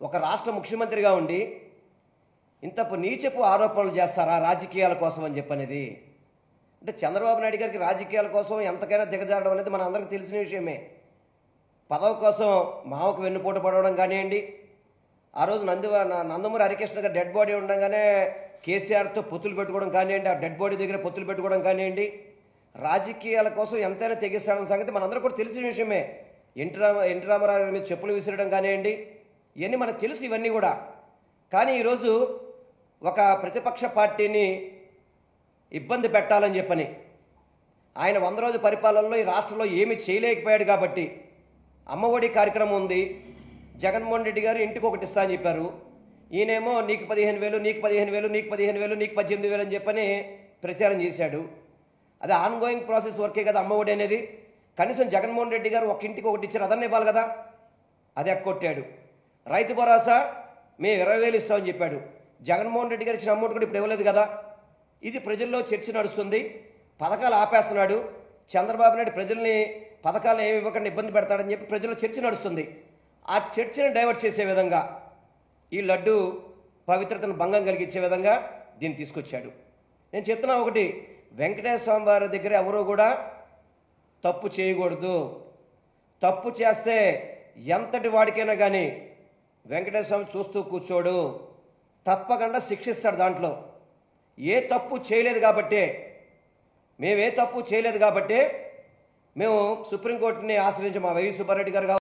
ఒక రాష్ట్ర ముఖ్యమంత్రిగా ఉండి ఇంత నీచపు ఆరోపణలు చేస్తారా రాజకీయాల కోసం అని చెప్పనేది? అంటే చంద్రబాబు నాయుడు గారికి రాజకీయాల కోసం ఎంతకైనా దిగజారడం అనేది మన అందరికీ తెలిసిన విషయమే. పదవి కోసం మావకు వెన్నుపోటు పడవడం కానివ్వండి, ఆ రోజు నందమూరి హరికృష్ణ గారు డెడ్ బాడీ ఉండగానే కేసీఆర్తో పొత్తులు పెట్టుకోవడం కానివ్వండి, ఆ డెడ్ బాడీ దగ్గర పొత్తులు పెట్టుకోవడం కానివ్వండి, రాజకీయాల కోసం ఎంతైనా తెగిస్తాడన్న సంగతి మనందరూ కూడా తెలిసిన విషయమే. ఎన్టీ రామారావు మీద చెప్పులు విసిరడం కానివ్వండి, ఇవన్నీ మనకు తెలుసు ఇవన్నీ కూడా. కానీ ఈరోజు ఒక ప్రతిపక్ష పార్టీని ఇబ్బంది పెట్టాలని చెప్పని ఆయన 100 రోజుల పరిపాలనలో ఈ రాష్ట్రంలో ఏమీ చేయలేకపోయాడు కాబట్టి అమ్మఒడి కార్యక్రమం ఉంది, జగన్మోహన్ రెడ్డి గారు ఇంటికి ఒకటి ఇస్తా అని చెప్పారు, ఈయనేమో నీకు 15,000 నీకు 15,000 నీకు 15,000 నీకు 18,000 అని చెప్పని ప్రచారం చేశాడు. అది ఆన్గోయింగ్ ప్రాసెస్ వర్కే కదా అమ్మఒడి అనేది. కనీసం జగన్మోహన్ రెడ్డి గారు ఒక ఇంటికి ఒకటి ఇచ్చారు, అదన్నీ ఇవ్వాలి కదా, అది ఎక్కొట్టాడు. రైతు భరోసా మేము 20,000 ఇస్తామని చెప్పాడు, జగన్మోహన్ రెడ్డి గారు ఇచ్చిన అమౌంట్ కూడా ఇప్పుడు ఇవ్వలేదు కదా. ఇది ప్రజల్లో చర్చ నడుస్తుంది. పథకాలు ఆపేస్తున్నాడు చంద్రబాబు నాయుడు, ప్రజల్ని పథకాలు ఏమి ఇవ్వకుండా ఇబ్బంది పెడతాడని చెప్పి ప్రజల్లో చర్చ నడుస్తుంది. ఆ చర్చను డైవర్ట్ చేసే విధంగా, ఈ లడ్డు పవిత్రతను భంగం కలిగించే విధంగా దీన్ని తీసుకొచ్చాడు. నేను చెప్తున్నా ఒకటి, వెంకటేశ్వర స్వామి వారి దగ్గర ఎవరూ కూడా తప్పు చేయకూడదు. తప్పు చేస్తే ఎంతటి వాడికైనా కానీ వెంకటేశ్వర స్వామి చూస్తూ కూర్చోడు, తప్పకుండా శిక్షిస్తాడు. దాంట్లో ఏ తప్పు చేయలేదు కాబట్టే, మేము ఏ తప్పు చేయలేదు కాబట్టే మేము సుప్రీంకోర్టుని ఆశ్రయించి మా వైవి సుబ్బారెడ్డి గారు